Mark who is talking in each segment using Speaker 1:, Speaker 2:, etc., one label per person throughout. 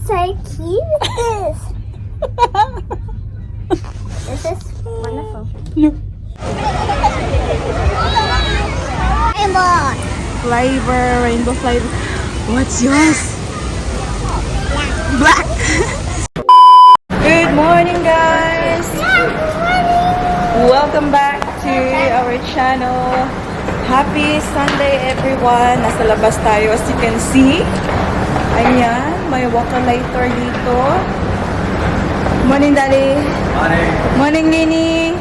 Speaker 1: so cute. This is wonderful.
Speaker 2: No.
Speaker 1: Rainbow.
Speaker 2: Rainbow flavor. What's yours? Black. Good morning, guys. Welcome back to our channel. Happy Sunday, everyone. Nasa labas tayo, as you can see. Ayan, may water-lighter dito. Morning, Daddy.
Speaker 3: Morning.
Speaker 2: Morning, Nini.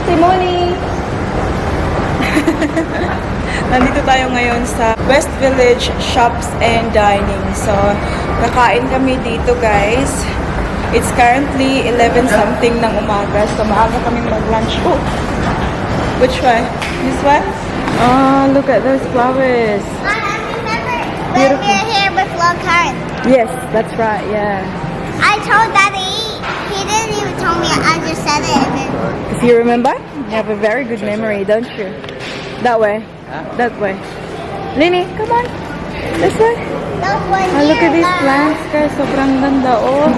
Speaker 2: Good morning. Nandito tayo ngayon sa West Village Shops and Dining. So, kakain kami dito, guys. It's currently 11 something ng umaga. So, maaga kami mag-lunch. Oh, which one? This one? Oh, look at those flowers.
Speaker 1: I remember when
Speaker 2: Beautiful.
Speaker 1: we were here with long current.
Speaker 2: Yes, that's right, yeah.
Speaker 1: I told Daddy. He didn't even tell me. I just said it. And then
Speaker 2: If you remember, you have a very good memory, don't you? That way. That way. Lini, come on. This way.
Speaker 1: those ones
Speaker 2: Oh, look at these
Speaker 1: here,
Speaker 2: plants, guys. Sobrang ganda. Oh,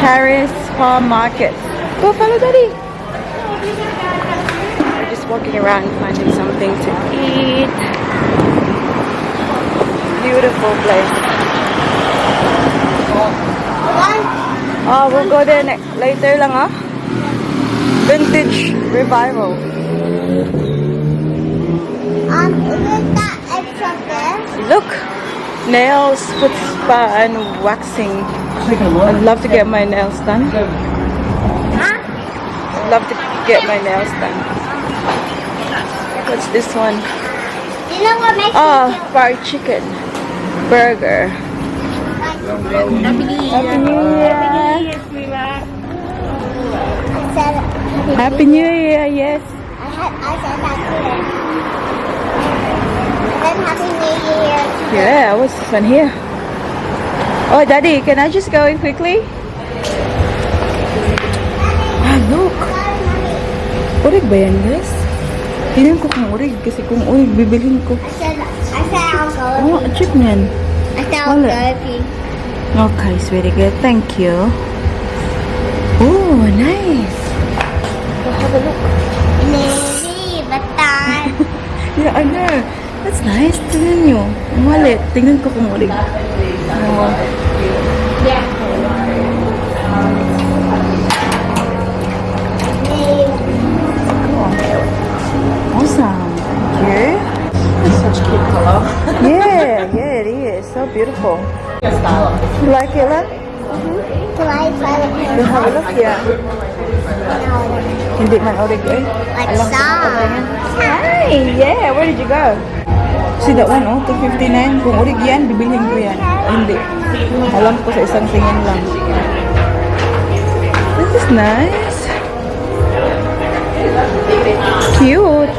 Speaker 2: Paris Farm Market. Go follow Daddy. We're just walking around finding something to eat. Beautiful place. Oh, we'll go there later lang, ah. Vintage Revival.
Speaker 1: Isn't that extra there?
Speaker 2: Look, nails, foot spa, and waxing. I'd love to get my nails done.
Speaker 1: Huh?
Speaker 2: I'd love to get my nails done. What's this one?
Speaker 1: You know what makes
Speaker 2: Oh, fried chicken burger. Happy New Year!
Speaker 1: I said
Speaker 2: Happy New Year! Yes.
Speaker 1: I said that too. And then Happy New Year.
Speaker 2: Yeah, what's this one here? Oh, Daddy, can I just go in quickly? Ah, look. Urig ba yan, guys? Tingnan ko kung urig kasi kung urig, bibilhin ko.
Speaker 1: I said I'll go.
Speaker 2: Oh, cheap niyan.
Speaker 1: I said I'll go
Speaker 2: Wallet.
Speaker 1: if you.
Speaker 2: Okay, it's very good. Thank you. Oh, nice. Go have a look.
Speaker 1: Maybe, but that.
Speaker 2: Yeah, I know. That's nice. Tingnan nyo. Ang wallet. Tingnan ko kung ulig. Oh. Awesome. Thank you. That's such a cute color. Yeah, it is. So beautiful. You like it, love?
Speaker 1: Can I try the
Speaker 2: You have a look here. Hindi man urig eh.
Speaker 1: Like
Speaker 2: Alam ko
Speaker 1: some.
Speaker 2: na. Hi! Yeah, where did you go? See that one, oh, 259. Kung urig yan, bibilhin ko yan. Hindi. Alam ko sa isang tingin lang. This is nice. Cute.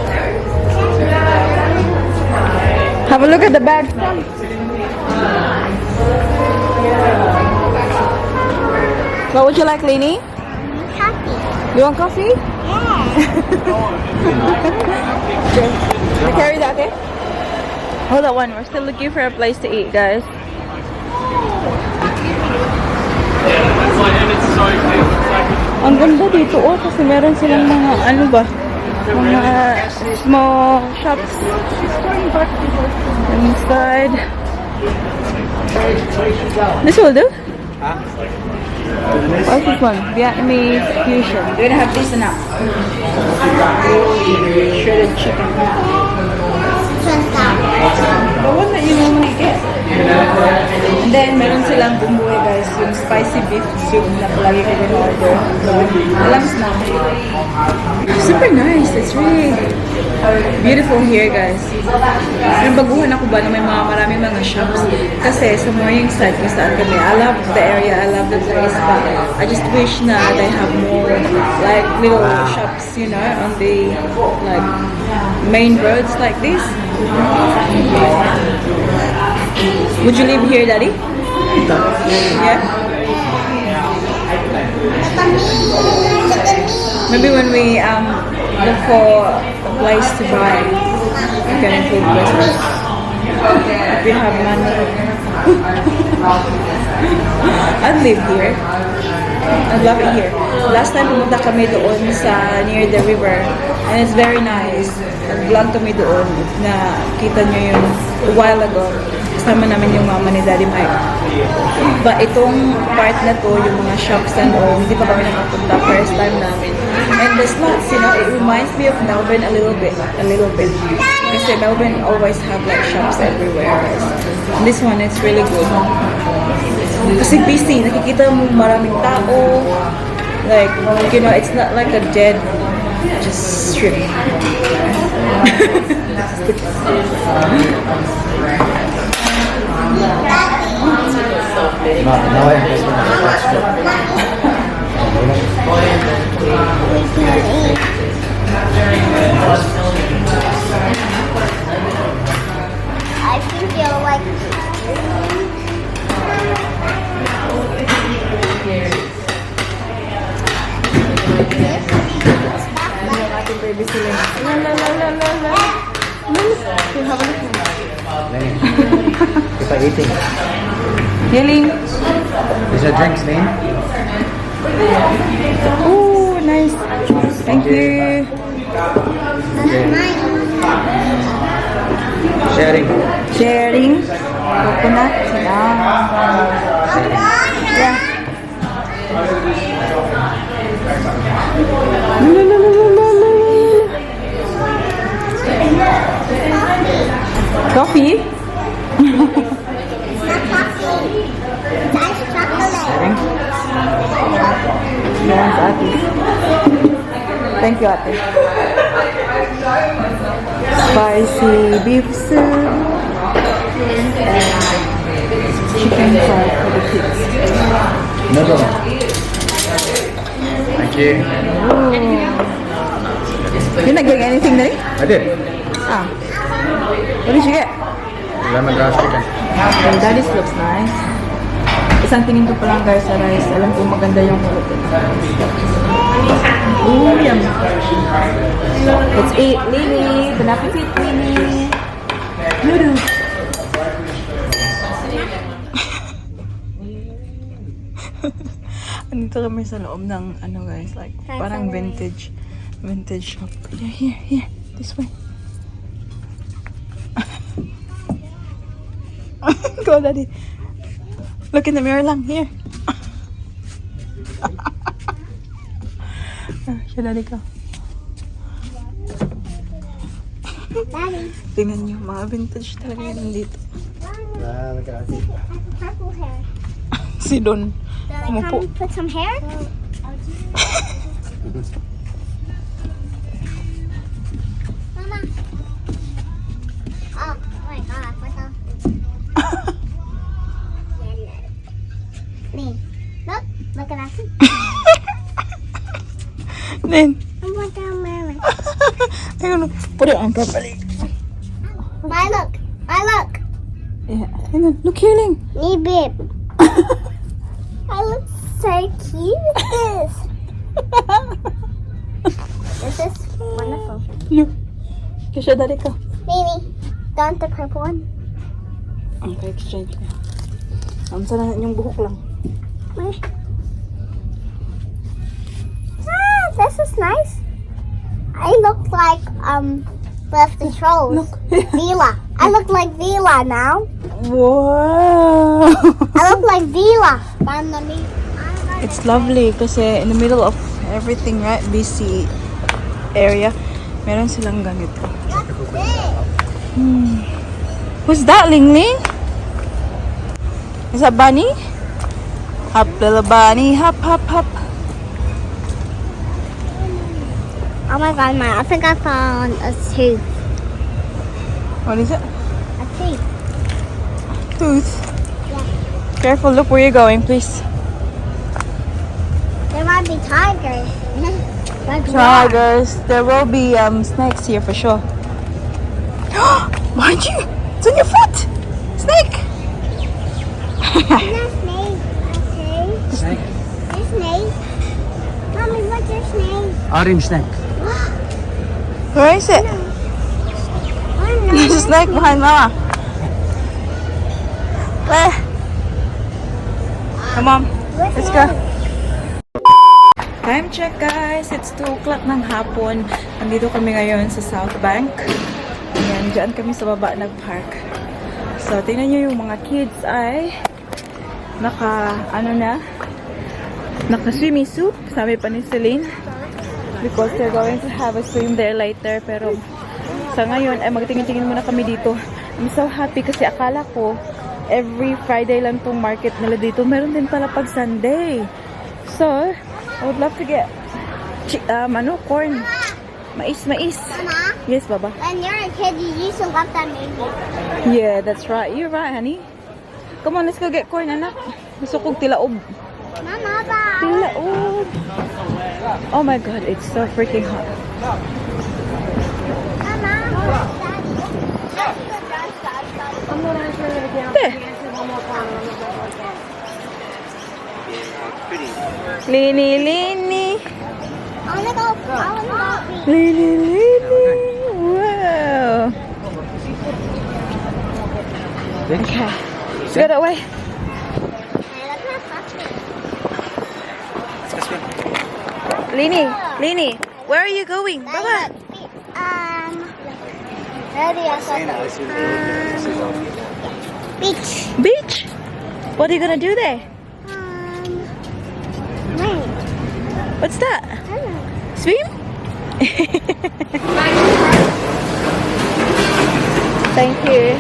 Speaker 2: Have a look at the bag. What would you like, Lini?
Speaker 1: Happy.
Speaker 2: You want coffee?
Speaker 1: Yeah.
Speaker 2: Okay. You carry that, okay? Hold on one. We're still looking for a place to eat, guys. Ang ganda dito, oh, kasi meron silang mga, ano ba? Mga small shops inside. This will do? What's this one? Vietnamese fusion. We're gonna have this now. Shredded chicken. The one that you normally get. And then, meron silang bumbuhay, guys. Yung spicy beef soup na palagi ko in-order. Alams na. Super nice. It's really beautiful here, guys. Nabaguhan ako ba na may maraming mga shops. Kasi sa morning side, kung saan kami. I love the area. I love the place. But I just wish na they have more like little shops, you know, on the like main roads like this. Would you live here, Daddy? Yeah? Maybe when we look for a place to buy, we can include Christmas. If we have money. I'd live here. I love it here. Last time pumunta kami doon sa near the river and it's very nice. Nag-vlog kami doon na kita nyo yung a while ago. Kasama namin yung mama ni Daddy Mike. But itong part na to, yung mga shops and all, hindi pa kami nakapunta. First time namin. And the slots, you know, it reminds me of Melbourne a little bit. Kasi Melbourne always have like shops everywhere. And this one, it's really good. Kasi busy, nakikita mo maraming tao. Like, you know, it's not like a dead just strip.
Speaker 1: I think you'll like
Speaker 2: Baby sila. La. You have a look.
Speaker 3: If I eating.
Speaker 2: Healing.
Speaker 3: Is your drinks name?
Speaker 2: Oh, nice. Thank you. Sharing. Coconut. Yeah. Coffee?
Speaker 1: Nice chocolate.
Speaker 2: Yan sa ate. Thank you, ate. Spicy beef soup. Chicken fry for the kids.
Speaker 3: No. Thank you.
Speaker 2: Ooh. You're not getting anything, Daddy?
Speaker 3: I did.
Speaker 2: Ah. What did you get?
Speaker 3: Lemongrass chicken.
Speaker 2: Okay, Daddy's looks nice. Isang tingin ko pa lang guys sa rice. Alam ko maganda yung quality. Ooh, yum. Let's eat, Lily. Bon appetit, Lily. Noodles. Andito kami sa loob ng ano guys, like parang vintage shop. Yeah, here, this way. Go, Daddy. Look in the mirror lang, here. Siya, Daddy, go.
Speaker 1: Daddy.
Speaker 2: Tingnan niyo, mga vintage talaga yun dito.
Speaker 3: Look at it.
Speaker 1: Purple hair.
Speaker 2: Si Don.
Speaker 1: Daddy,
Speaker 2: Umupo.
Speaker 1: can we put some hair? Mama. Oh my God, what the? Look at that.
Speaker 2: Then,
Speaker 1: I want that mirror.
Speaker 2: hang on, put it on properly.
Speaker 1: My look.
Speaker 2: Yeah, hang on, look here, Ling.
Speaker 1: Me, babe. I look so cute. This is wonderful.
Speaker 2: Look. Kasha, Daddy, ko.
Speaker 1: Mimi, don't the purple one.
Speaker 2: Okay, exchange na. Amsa na yung buhok lang.
Speaker 1: This is nice. I look like left the trolls.
Speaker 2: Look.
Speaker 1: Vila. I look like Vila now.
Speaker 2: Wow!
Speaker 1: I look like Vila.
Speaker 2: It's lovely kasi in the middle of everything, right? BC area. Meron silang ganito. Who's that, Ling Ling? Is that bunny? Hop, little bunny. Hop, hop, hop.
Speaker 1: Oh my God, I think I found a tooth.
Speaker 2: What is it?
Speaker 1: A tooth.
Speaker 2: Tooth.
Speaker 1: Yeah.
Speaker 2: Careful, look where you're going, please.
Speaker 1: There might be tigers. Like
Speaker 2: Tigers. There will be snakes here for sure. Mind you, it's on your foot. Snake.
Speaker 1: Snake.
Speaker 3: Snake.
Speaker 1: There's snake. Mommy, what's your snake?
Speaker 3: Orange snake.
Speaker 2: Where is it? There's a snake behind Mama. Where? Come on. Let's go. Time check guys. It's 2 o'clock ng hapon. Nandito kami ngayon sa South Bank. Ayan, dyan kami sa baba nag-park. So, tingnan nyo yung mga kids ay naka-swimming suit. Sabi pa ni Celine. Because they're going to have a swim there later. Pero sa ngayon ay magtingin-tingin muna kami dito. I'm so happy kasi akala ko every Friday lang tong market nila dito. Meron din pala pag Sunday. So, I would love to get corn. Mais.
Speaker 1: Mama?
Speaker 2: Yes, Baba.
Speaker 1: When you're a kid, you used to love that movie.
Speaker 2: Yeah, that's right. You're right, honey. Come on, let's go get corn, anak. Gusto kong tilaob.
Speaker 1: Mama, bye.
Speaker 2: Tilaob. Oh my God, it's so freaking hot.
Speaker 1: Mama.
Speaker 2: There. Lini.
Speaker 1: I wanna go.
Speaker 2: Lini. Wow. Okay. Let's go that way. Lini, where are you going? Baba.
Speaker 1: Beach.
Speaker 2: Beach? What are you gonna do there?
Speaker 1: Wait.
Speaker 2: What's that?
Speaker 1: I don't know.
Speaker 2: Swim? Thank you.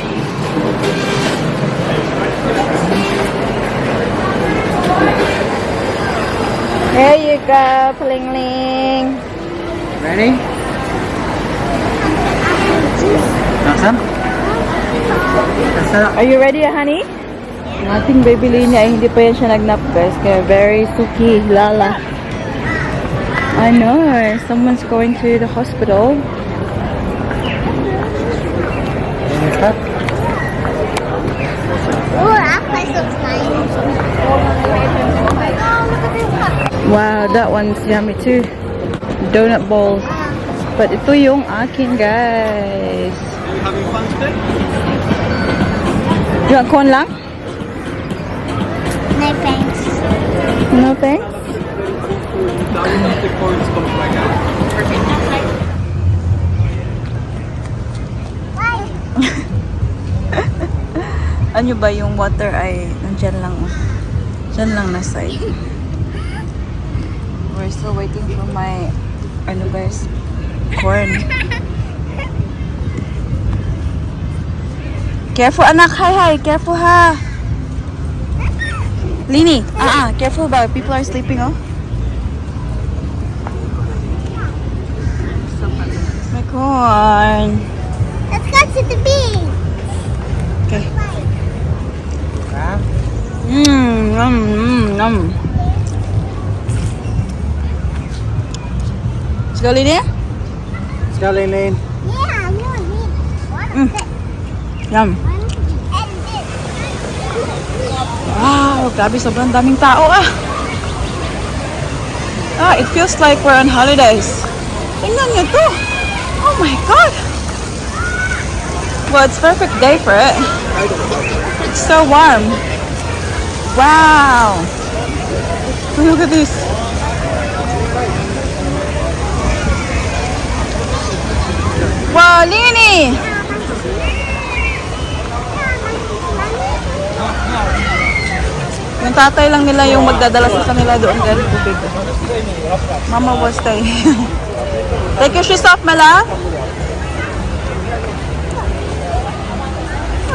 Speaker 2: There you go, Pling.
Speaker 3: Ready? Some?
Speaker 2: Are you ready, honey? Ang ating BIBILI niya ay hindi pa yan siya nagnap, guys. Kaya very suki, lala. I know, someone's going to the hospital.
Speaker 1: Ooh, that place looks nice. Oh, look at this cup.
Speaker 2: Wow, that one's yummy too. Donut balls. But ito yung akin, guys.
Speaker 3: Having fun today?
Speaker 2: You want corn lang?
Speaker 1: No thanks.
Speaker 2: No thanks? Ano ba yung water ay nandyan lang. Dyan lang na side. We're still waiting for my corn. Careful anak, hi. Careful ha. Lini, careful ba? People are sleeping, oh. My corn.
Speaker 1: Let's go to the beach.
Speaker 2: Okay.
Speaker 3: Huh?
Speaker 2: Yum. Let's go, Lini.
Speaker 3: Let's go, Lane.
Speaker 1: Yeah, I'm gonna eat. What is it?
Speaker 2: Yum.
Speaker 1: And this.
Speaker 2: Wow, grabe, sobrang daming tao it feels like we're on holidays. Tingnan nyo to. Oh my God. Well, it's perfect day for it. It's so warm. Wow. Look at this. Wow, Lini. Yung tatay lang nila yung magdadala sa kanila doon dahil tubig. Mama will stay. Take your shoes off, Mala.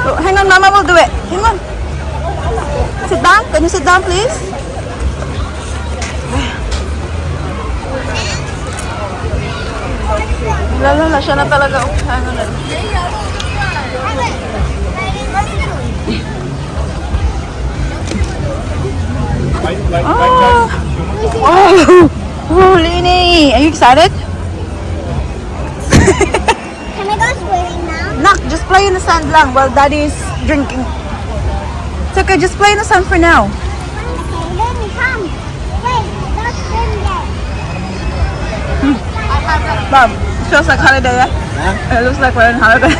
Speaker 2: Oh, hang on, Mama will do it. Hang on. Sit down. Can you sit down, please? Lala, siya na talaga. Hang on. Oh, Lini, are you excited?
Speaker 1: Can I go swimming now?
Speaker 2: Nak, just play in the sand lang while Daddy is drinking. It's okay, just play in the sand for now.
Speaker 1: Okay, then come. Wait, let's swim there.
Speaker 2: Bob, it feels like holiday, yeah? It looks like we're on holiday.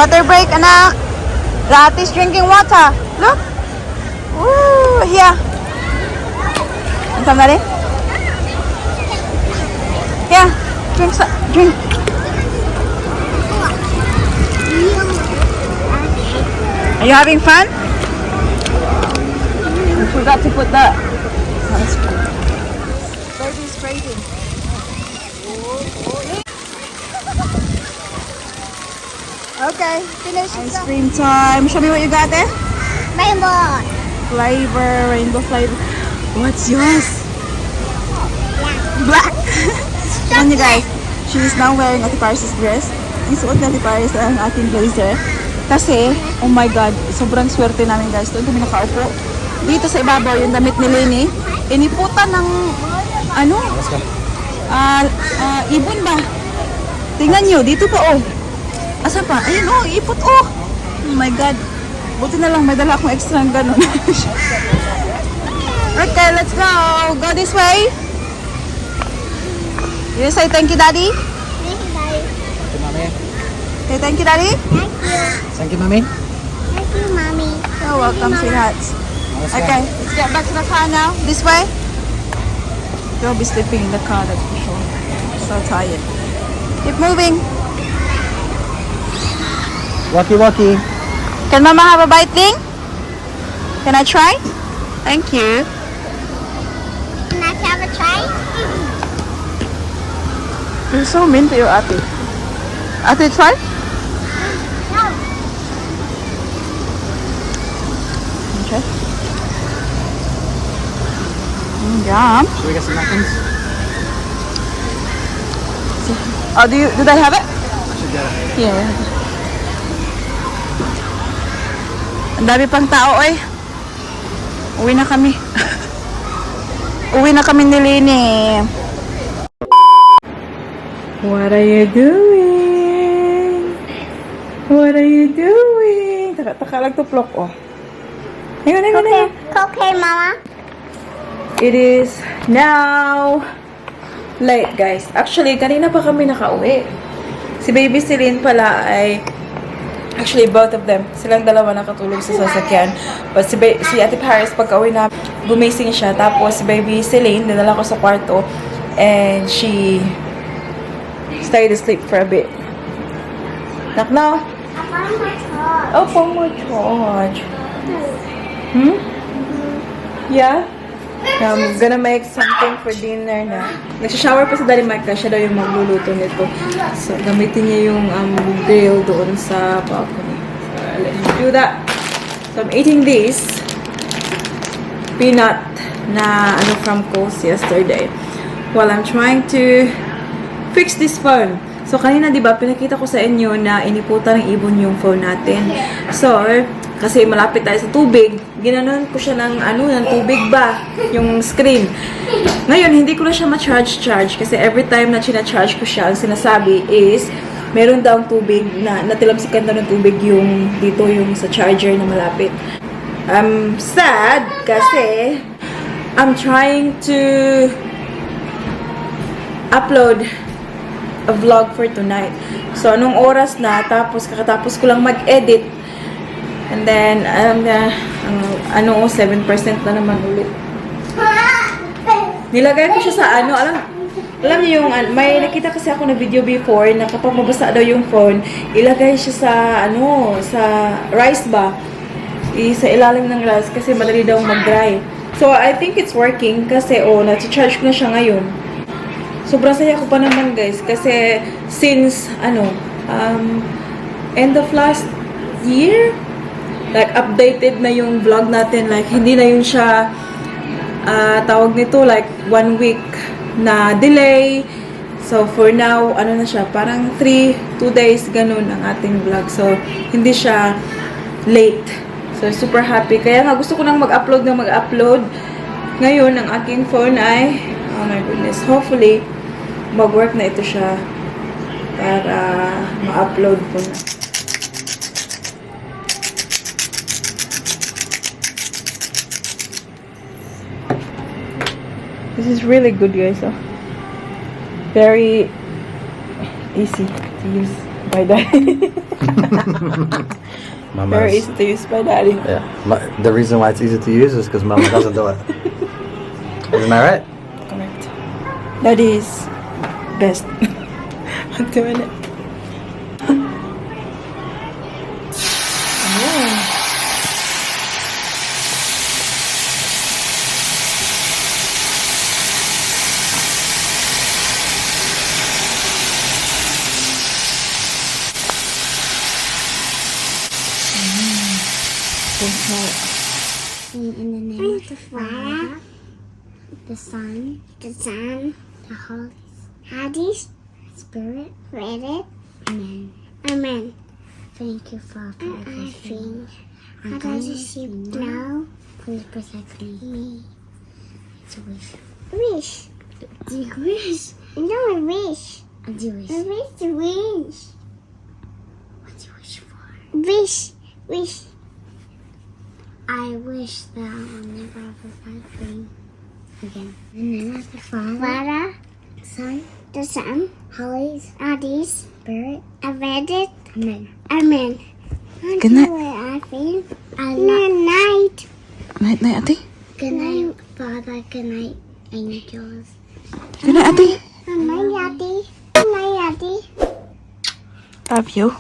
Speaker 2: Water break, anak. Rati's drinking water. Look. Woo, here. Come, Daddy. Yeah, drink. Are you having fun? I forgot to put the sunscreen. Baby's crazy. Okay, finish. Ice cream time. Show me what you got there.
Speaker 1: Rainbow.
Speaker 2: Rainbow flavor. What's yours? Black. Yan you guys. She is now wearing Ate Paris' dress. Ang suot na Ate Paris ang ating blazer. Kasi, oh my God, sobrang swerte namin guys. Doon kami nakaupo. Dito sa ibabaw, yung damit ni Lenny, iniputan ng, ibon ba? Tingnan nyo, dito pa oh. Asa pa? Ayun oh, ipot oh. Oh my God. Buti na lang, may dala akong extra ng ganun. Okay, let's go. Go this way. You say thank you, Daddy?
Speaker 1: Thank you, Daddy.
Speaker 3: Thank you, Mami.
Speaker 2: Say thank you, Daddy?
Speaker 1: Thank you.
Speaker 3: Thank you, Mami.
Speaker 1: Thank you, Mommy.
Speaker 2: You're welcome, sweethearts. Okay, let's get back to the car now. This way. They'll be sleeping in the car, that's for sure. So tired. Keep moving.
Speaker 3: Walkie.
Speaker 2: Can Mama have a bite thing? Can I try? Thank you.
Speaker 1: Can I have a try?
Speaker 2: You're so mean to your ate. Ate, try?
Speaker 1: No.
Speaker 2: Okay. Yum.
Speaker 3: Should we get some napkins?
Speaker 2: Oh, do they have it?
Speaker 3: I should get it.
Speaker 2: Yeah. Ang dami pang tao eh. Uwi na kami. Uwi na kami ni Lini. What are you doing? What are you doing? Taka lang to plok oh. Ayun.
Speaker 1: Okay, Mama.
Speaker 2: It is now late guys. Actually, kanina pa kami nakauwi. Si Baby Celine pala ay actually both of them. Silang dalawa nakatulog sa sasakyan. But si Ate Paris pagka-uwi na gumising siya. Tapos si Baby Celine dinala ko sa kwarto and she stayed asleep for a bit. Knock now.
Speaker 1: I found my charge.
Speaker 2: Oh, phone mo charge. Yeah? I'm gonna make something for dinner na. Nagsha-shower pa sa Daddy Mike kasi siya daw yung magluluto nito. So, gamitin niya yung grill doon sa balcony. So, let me do that. So, I'm eating this peanut na from Coles yesterday while I'm trying to fix this phone. So, kanina, di ba, pinakita ko sa inyo na iniputan ng ibon yung phone natin. So, kasi malapit tayo sa tubig, ginanon ko siya ng tubig ba, yung screen. Ngayon, hindi ko na siya ma-charge kasi every time na charge ko siya, ang sinasabi is, meron daw tubig na natilamsikan daw ng tubig yung dito yung sa charger na malapit. I'm sad kasi I'm trying to upload a vlog for tonight. So, anong oras na, tapos kakatapos ko lang mag-edit. And then, 7% na naman ulit. Nilagay ko siya sa alam niyo yung, may nakita kasi ako na video before na kapag mabasa daw yung phone, ilagay siya sa, sa rice ba? Sa ilalim ng rice kasi madali daw mag-dry. So, I think it's working kasi, na-charge ko na siya ngayon. Sobrang saya ko pa naman guys kasi since end of last year like updated na yung vlog natin, like hindi na yun siya tawag nito like 1 week na delay. So for now na siya parang 2 days ganun ang ating vlog, so hindi siya late. So super happy, kaya nga gusto ko nang mag-upload ngayon. Ang aking phone ay oh my goodness, hopefully mag-work na ito siya para ma-upload ko na. This is really good guys. Very easy to use. by daddy.
Speaker 4: Mama
Speaker 2: Very
Speaker 4: is-
Speaker 2: easy to use by daddy.
Speaker 4: Yeah. The reason why it's easy to use is because Mama doesn't do it. Isn't that right?
Speaker 2: Correct. Daddy is best. I'm doing it. Oh.
Speaker 1: In the name of the Father, the Son, the Holy Spirit, Amen. Amen. Thank you, Father, for everything. I'm going to sleep now. Please protect me. It's a wish. Wish. Do you wish? No, I wish. I do wish. I wish to wish. What do you wish for? Wish. Wish. I wish that I'll never have a bad dream again. In the name of the Father, the Son, Holy Spirit. I read it. Amen.
Speaker 2: Good night.
Speaker 1: Good night.
Speaker 2: Night, night, ate.
Speaker 1: Good night, Father. Good night, angels.
Speaker 2: Good night, ate.
Speaker 1: Good night, Daddy. Good night, Daddy.
Speaker 2: Love you.